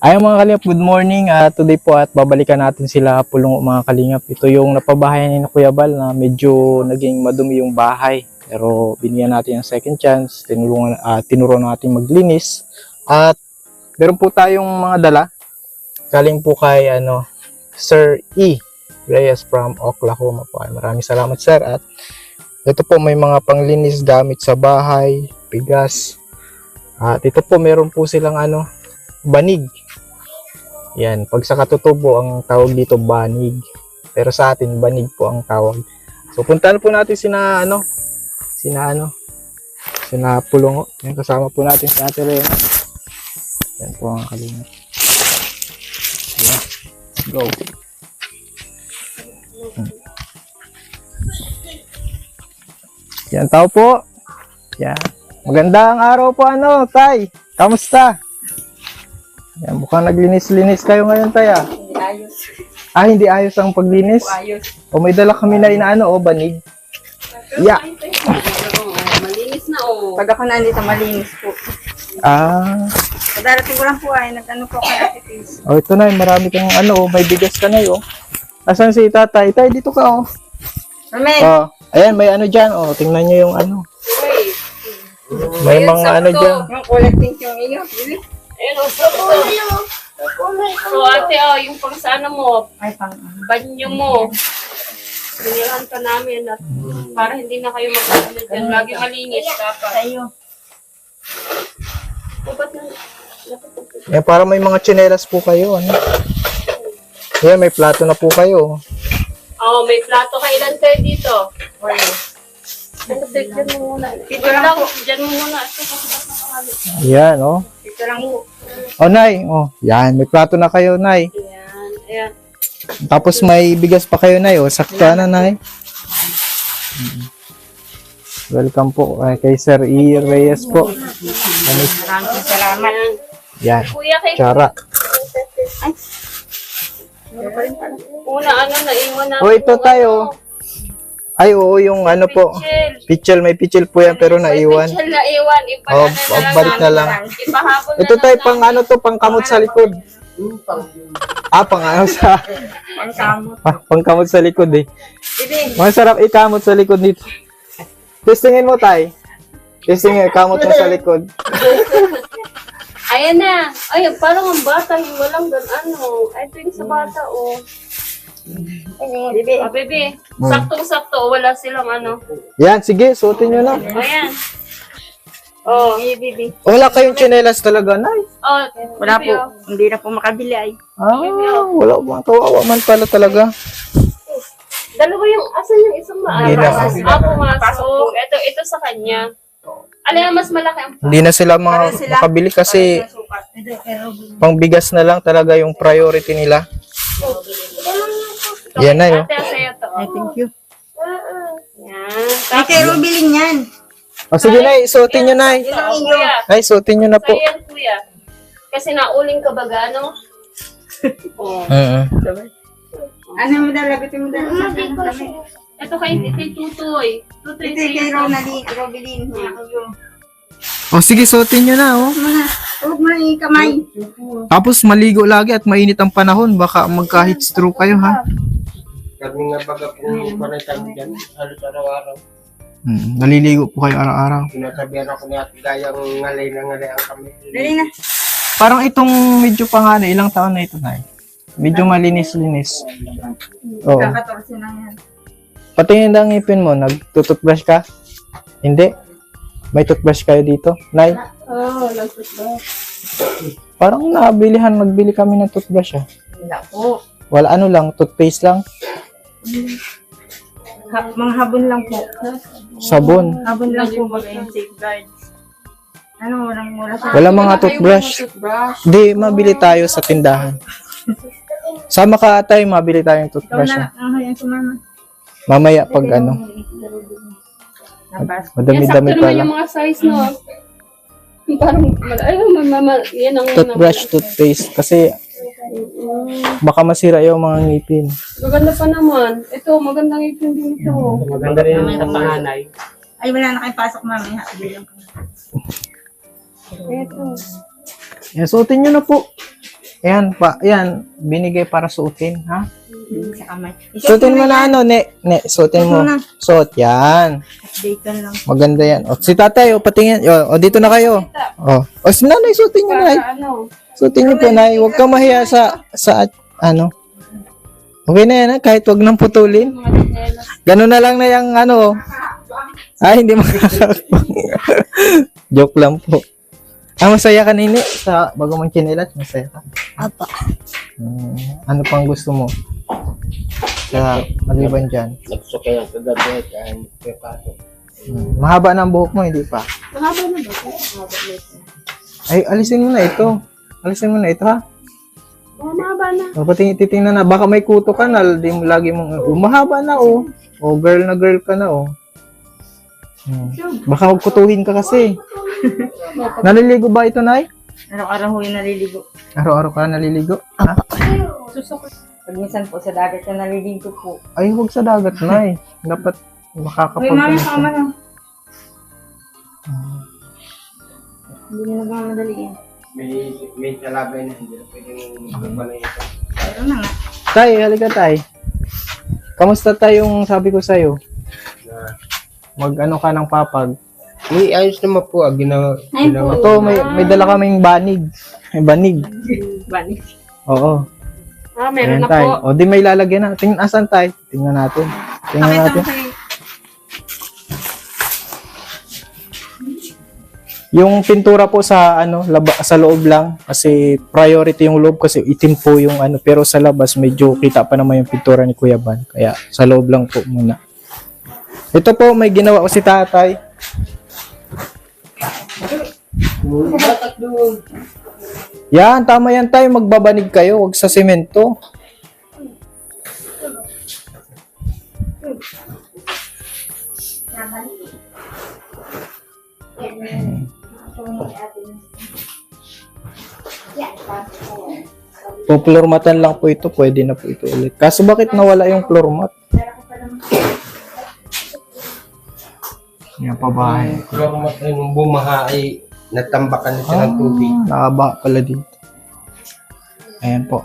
Ayun mga kalingap, good morning. Today po at babalikan natin sila Pulong mga kalingap. Ito yung napabahayan ni Kuya Bal na medyo naging madumi yung bahay. Pero binigyan natin yung second chance, tinuruan natin maglinis. At meron po tayong mga dala. Galing po kay Sir E. Reyes from Oklahoma po. Maraming salamat sir. At ito po may mga panglinis gamit sa bahay, bigas. At ito po meron po silang banig. Yan, pag sa katutubo ang tawag dito banig. Pero sa atin banig po ang tawag. So puntahan po natin sina Pulong. Yan, kasama po natin si Ate Rena. Yan po ang kalingap. Yan. Go. Yan, tao po. Yan. Magandang araw po Tay. Kamusta? Yan, mukhang naglinis-linis kayo ngayon, Taya. Hindi ayos. Hindi ayos ang paglinis? Ayos. O may dala kami na banig. Yeah. Malinis na Pag ako nandito, malinis po. Darating ko lang po nag-ano po kay Ate Tis. Ito na, marami kang may bigas ka na Asan si Tatay? Tay, dito ka Amen. Ayan, may dyan tingnan nyo yung May mga dyan. Yung collecting yung iyo. Ayun, so ate, yung pang sana mo, Ay, pang banyo mo, binilhan ka namin at para hindi na kayo magkakamit dyan. Lagi malinis dapat. sa iyo. Ba't na? Yan, para may mga tsinelas po kayo. Yan, may plato na po kayo. May plato kailan tayo dito. Dyan mo muna. Dito lang po. Dyan mo muna. Yan, Dito lang po. Nay, yan, may plato na kayo, Nay. Ayan, ayan. Tapos may bigas pa kayo, Nay. Sakto na, Nay. Welcome po kay Sir E. Reyes po. Maraming salamat. Yan, Kuya, kay tsara. una naiwan natin. Ito tayo. Ay, oo, yung po. Pichel, may pichel po yan, pero naiwan. Pichel na iwan. Balik na lang. Ipahapon na Ito lang tayo, namin. pang kamot sa likod. Pang kamot sa likod Masarap ikamot sa likod dito. Testingin mo, Tay. Testingin, kamot mo sa likod. Ayan na. Ay, parang ang bata, yung walang Ay, ito yung sa bata, Bibi. Bebe, saktong-sakto, wala silang Yan, sige, suotin nyo na. Ayan. Bibi. Wala kayong tsinelas talaga, Nay. Wala Bebe, po. Hindi na po makabili ay. Wala ba? Kawawa man pala talaga. Dalawa asan yung isang Hindi na. pumasok. Ito sa kanya. Alam mo, mas malaki ang Hindi na sila makabili kasi pangbigas na lang talaga yung priority nila. Yan na yun. Ate, sa'yo to. Ay, thank you. Yan. Ay, kayo bilhin yan. Sige, Nay, suotin nyo, Nay. Kuya. Ay, suotin nyo na po. Sa'yo yan, kuya. Kasi nauling ka baga, Ano mo dala? Gusto mo dala? Ito kay Tutoy. Tutoy Ito kay Robilin. Sige, suotin nyo na, Huwag mo yung kamay. Tapos maligo lagi at mainit ang panahon. Baka magka-heat stroke kayo, ha? Kami nga baga kung panay dyan, halos araw-araw. Naliligo po kayo araw-araw. Sinasabihan ako ni Ate Gayang ngalay na ngalay ang kami. Dali na. Parang itong medyo pangano, ilang taon na ito, Nay? Medyo malinis-linis. Oo. Kaka-14 na yan. Patingin na ang ngipin mo, nagtututbrush ka? Hindi. May toothbrush kayo dito, Nay? nagtutbrush. Parang nagbili kami ng toothbrush, Wala po. Wala lang, toothpaste lang. Mga habon lang po. Sabon. Habon lang po. Safeguard. Wala sa... Wala mga toothbrush. Di, mabili tayo sa tindahan. Sama ka Tay, mabili tayong toothbrush. Yan si mama. Mamaya pag madami-dami Yan, sakto pala. naman yung mga size, Parang, yan ang... Toothbrush, toothpaste. Kasi baka masira yung mga ngipin. Maganda pa naman. Ito, magandang ipin din ito. Maganda rin yung sa panganay. Ay, wala na kayo pasok, mami. Bilang ka. Ito. Yan, suotin nyo na po. Ayan pa, ayan, binigay para suotin, ha? Sa kamay. Suotin mo na ano, suotin mo. Suot, yan. Dito lang. Maganda yan. O, si tatay, o, patingin. O, dito na kayo. O, si nanay, suotin nyo, nay. Para ano, Suotin nyo po, nay. Huwag ka mahiya sa, ano. Okay na yan, ha? Kahit huwag nang putulin. mga dinelas. Ganun na lang na yung, ano. Ay, hindi makakakapang. Joke lang po. Masaya ka, nini, sa bago mong chinelas. Masaya ka. Apa. Ano pang gusto mo? Sa maliban dyan. Nagsukay ang kagabi kaya hindi ko pasok. Mahaba na ang buhok mo, hindi pa. Mahaba na ba? Mahaba na ito. Ay, alisin mo na ito. Alisin mo na ito, ha? Oh, mahaba na. O, pati titingnan na. Baka may kuto ka na. Di mo lagi mong... mahaba na, oh. O, girl na girl ka na, oh. Baka kutuhin ka kasi. Naliligo ba ito, Nay? Araw-araw ho yung naliligo. Araw-araw ka naliligo? Ha? Susok. Pag minsan po sa dagat na naliligo po. Ay, huwag sa dagat, Nay. Dapat makakapag... Uy, mami, kama na. Hindi na nagmamadali yan. May talagay na hindi na pwedeng magpanay ito. Pero na nga. Tay, halika, Tay. Kamusta tayong sabi ko sa'yo? Na, Mag-ano ka ng papag? ayos naman po. Ginawa. Ito, may dala kaming banig. May banig. Balik. Oo. Meron Ayan, na Tay. po. O, di may lalagyan na. Tingnan, asan, Tay? Tingnan natin. Tingnan Pakita natin. mo kayo. Yung pintura po sa sa loob lang kasi priority yung loob kasi itim po yung pero sa labas medyo kita pa naman yung pintura ni Kuya Ban. Kaya sa loob lang po muna. Ito po may ginawa ko si Tatay. Yan, tama yan tayo. Magbabanig kayo. Huwag sa semento. Kung floor matan lang po ito, pwede na po ito ulit. Kaso bakit nawala yung floor mat? Yan pa bahay. Kung nung bumaha ay natambakan na siya ng tubig. Nakaba pala dito. Ayan po.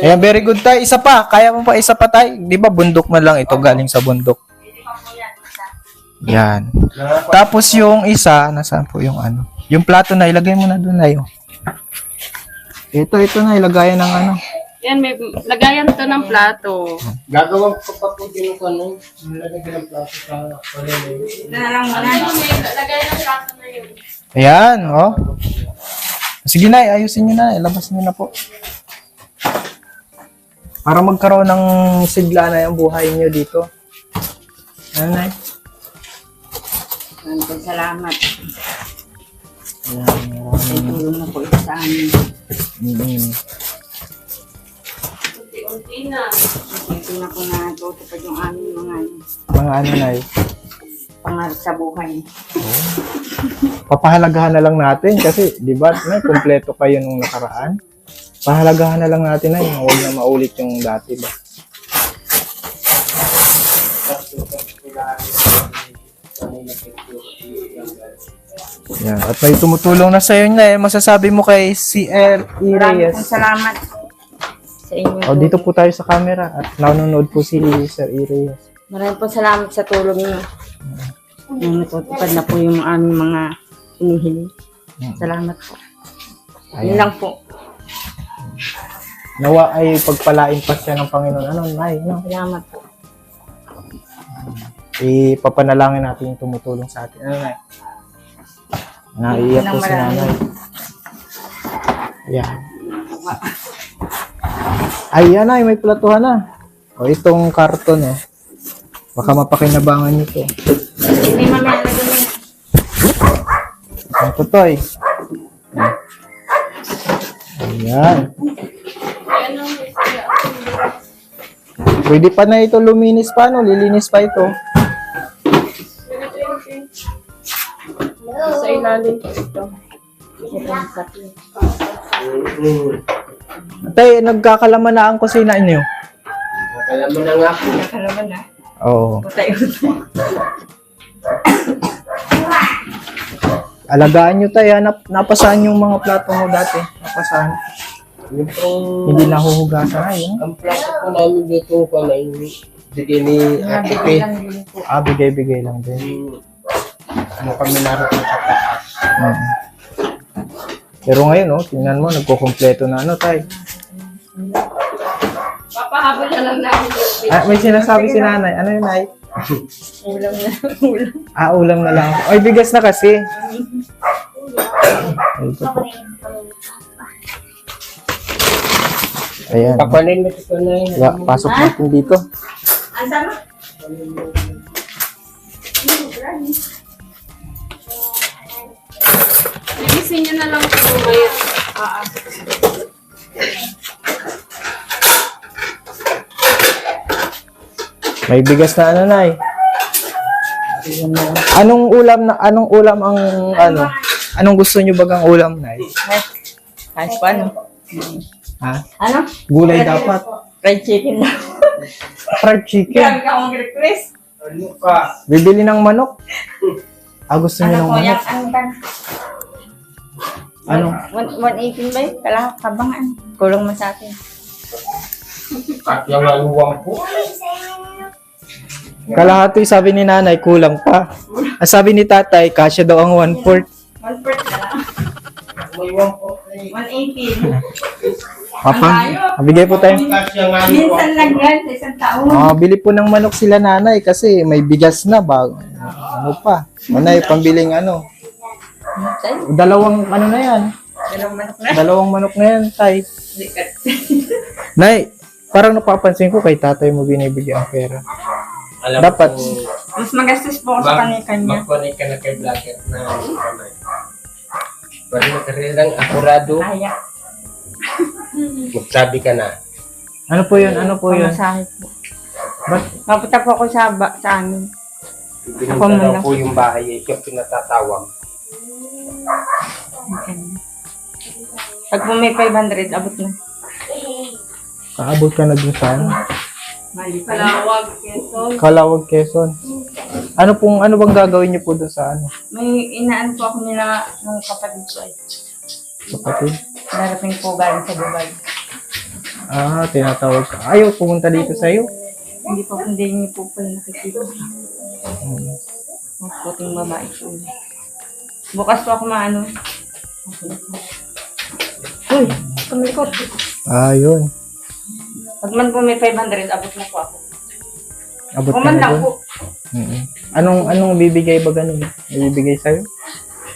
Ayan, very good tayo. Isa pa. Kaya mo pa isa pa tayo. Di ba bundok man lang ito galing sa bundok? Yan. Tapos yung isa, nasaan po yung yung plato na ilagay mo na doon na yun. Ito na ilagayan ng Yan, may lagayan to ng plato. Gagawin ko pa po din yung nilagay ng plato sa palengke. Na lang muna. May lagayan ng plato na yun. Ayan, oh. Sige na, ayusin nyo na. Ilabas nyo na po. Para magkaroon ng sigla na yung buhay nyo dito. Ano na Maraming salamat. Ayan, May tulong na po ito sa amin. Unti-unti na. Ito na po na tutupad yung aming mga na pangarap sa buhay. papahalagahan na lang natin kasi, di ba, kumpleto kayo nung nakaraan. Pahalagahan na lang natin na huwag na maulit yung dati ba. Yan. At may tumutulong na sa'yo na masasabi mo kay CR Maraming Reyes. pong salamat sa inyo. O, dito po tayo sa camera at nanonood po si Sir Reyes. Maraming pong salamat sa tulong niyo. Natutupad na po yung aming mga hinihiling. Salamat po. Yun lang po. Nawa ay pagpalain pa siya ng Panginoon. Ano, Nay? No? Salamat po. Ipapanalangin natin yung tumutulong sa atin. Ano, Nay? Naiiyak po si Nanay. Ayan. Ayan, Nay, may platuhan na. O, itong karton, oh. Baka mapakinabangan nyo to. Hindi mamaya na doon. Ang tutoy. Ayan. Pwede pa na ito luminis pa, no? Lilinis pa ito. Sa ilalim. Ito. Tay, nagkakalaman na ang kusina inyo. Kaya mo na nga po. Nakalaman na. Oo. Tayo. Alagaan nyo tayo. Napasahan yung mga plato mo dati. Napasahan. Yung pong, Hindi nahuhugasan ay, no? ang plato po namin dito pala yung bigay ni Ate Pe. Lang din po. Bigay-bigay lang din. Yung, ano kami naroon sa taas. Mm. Pero ngayon, no, tingnan mo, nagkukumpleto na ano, tay. Papahabol na lang namin yung May sinasabi si nanay. Ano yun, nay? Ulam na. Ulam. Ulam na lang. Ay, bigas na kasi. Ay, ito po. Ayan. Kapanin mo ito na yun. Pasok natin dito. Ang sama? Lilisin nyo na lang po ngayon. May bigas na ano, nay. Anong ulam ang ano? Anong gusto niyo bagang ulam, nay? Kahit pa ano? Ha? Ano? Gulay dapat. Fried chicken na. Fried chicken. Grabe ka akong request. Ano ka? Bibili ng manok. Gusto niyo ng Ano po manok? yung ano ba? Ano? 118 ba yun? Kala kabangan. Kulong mo sa atin. At yung aluwang po. Kalahati sabi ni nanay, kulang pa. Sabi ni tatay, kasya daw ang 1/4. 1/4 na lang. May uwang po. 118. Papa, bigay po tayo. Kasya nga Minsan lang yan sa isang taon. Bili po ng manok sila nanay kasi may bigas na ba? Ano pa? Nanay, pambiling ano? Dalawang ano na yan? Dalawang manok na. Dalawang manok na yan, tay. Nay, parang napapansin ko kay tatay mo binibigyan ang pera. Alam Dapat. ko, Mas magastos po ako sa kanya. mag-connect ka na kay vlogger na kamay. Pwede makarilang akurado, Kaya. magsabi ka na. Ano po yun? Ano po yun? Pamasahe po. Ba't? Mapunta po ako sa amin. Ibinunta Ako muna. daw po yung bahay, siya pinatatawag. Pag po may 500, abot na. Kaabot ka na dun sa ano? Mali pa. Palawag, Quezon. Kalawag, Quezon. Ano bang gagawin niyo po dun sa ano? May inaan po ako nila ng kapatid ko ay. Kapatid? Darating po galing sa Dubai. Tinatawag ka. Ayaw pumunta dito sa'yo. Hindi niyo po pala nakikita. Ang puting babae po. Bukas po ako maano. Uy, kumilikot. Yun. Pag man po may 500, abot na po ako. Abot ka Kuman na lang dun. po. Mm-mm. Anong bibigay ba ganun? Ibibigay sa'yo?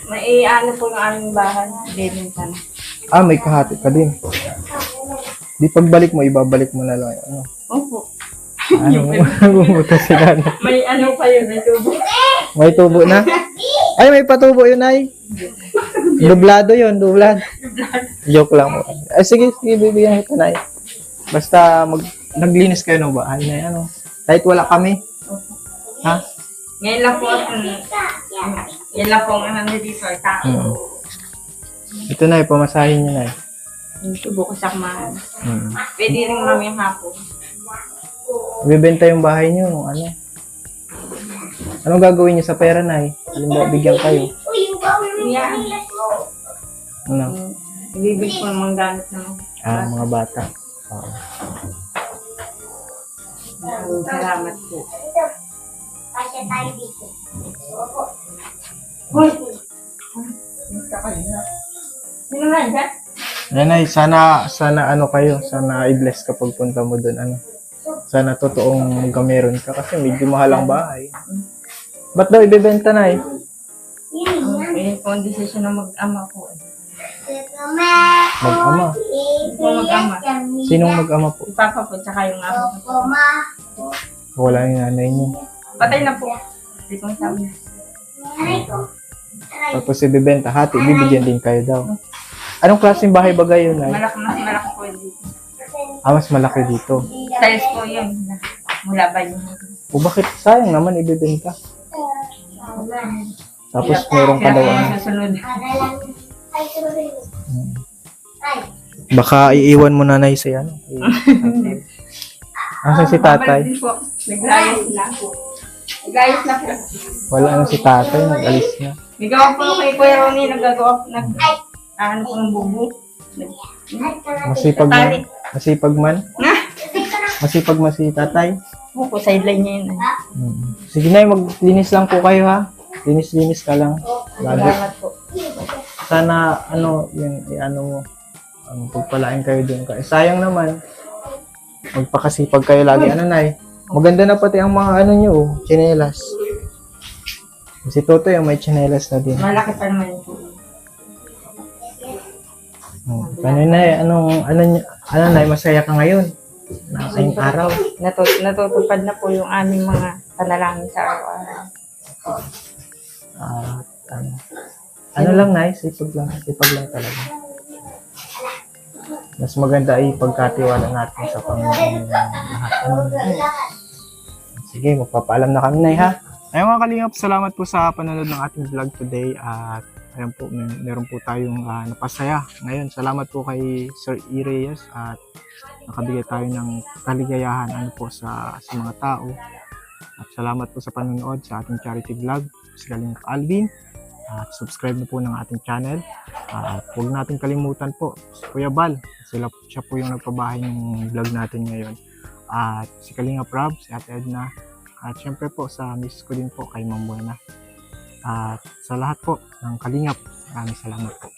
May ano po yung aming bahay. Bebenta na. May kahati ka din. Di pagbalik mo, ibabalik mo na lang. Ano? Opo. Bumutas sila. May ano pa yun, may tubo. May tubo na? Ay, may patubo yun, ay. Dublado yun, dublad. Joke lang mo. Sige, bibigyan kita, nay. Basta naglinis kayo ng bahay na ano. Kahit wala kami. Ha? Ngayon lang po yan lang po ang ano dito ay tao. Ito na, pamasahin nyo na. Yung tubo ko sa kumahan. Hmm. Pwede rin mamayang hapon. Ibibenta yung bahay nyo nung ano. Anong gagawin nyo sa pera, nay? Halimbawa, bigyan kayo. Yan. Ano? Ibibig ko ng mga gamit naman. Mga bata. Oo. Salamat po. Hoy! Sino nga dyan? Yan ay, sana ano kayo, sana i-bless kapag punta mo doon, ano. Sana totoong gameron ka kasi medyo mahal ang bahay. Ba't daw ibebenta na eh? Eh, kung desisyon na mag-ama po. Mag-ama. Kung mag-ama. Sinong mag-ama po? Ipapa po, tsaka yung ama po. Wala yung nanay niyo. Patay na po. Hindi kong sabi. Tapos ibebenta, hati, bibigyan din kayo daw. Anong klaseng bahay ba gayon ay? Malaki po yun dito. Mas malaki dito. Tiles po yun. Mula ba yun? O bakit sayang naman ibebenta? Tapos meron ka daw ano. Susunod. Baka iiwan mo nanay si ano. Asan si tatay? Babalik din po. Naglayas na po. Naglayas na po. Wala na si tatay, nag-alis na. Nagawa po kay Kuya Ronnie, ano po ng bubo. Masipag man. Masipag man. Masipag man si tatay. Opo, sideline niya yun. Sige na, maglinis lang po kayo ha. Linis-linis ka lang. Lagi. Salamat po. Sana ano mo, pagpalain kayo doon. Sayang naman. Magpakasipag kayo lagi. Maganda na pati ang mga nyo, tsinelas. Si Toto yung may tsinelas na din. Malaki pa naman po. Masaya ka ngayon? Nakasayang araw. Natutupad na po yung aming mga panalangin sa araw-araw. Ano lang, sipag lang talaga. Mas maganda ay pagkatiwala natin sa Panginoon lahat. Sige, magpapaalam na kami, Nay, ha? Ayun mga kalingap, salamat po sa panonood ng ating vlog today at ayun po, meron po tayong napasaya. Ngayon, salamat po kay Sir E. Reyes at nakabigay tayo ng kaligayahan sa mga tao. At salamat po sa panonood sa ating charity vlog. Si Kalingap Alvin. At subscribe na po ng ating channel. At huwag natin kalimutan po si Kuya Bal. Siya po yung nagpabahay ng vlog natin ngayon. At si Kalingap Rob, si Ate Edna. At syempre po sa miss ko din po kay Ma'am Buena. At sa lahat po ng Kalingap, maraming salamat po.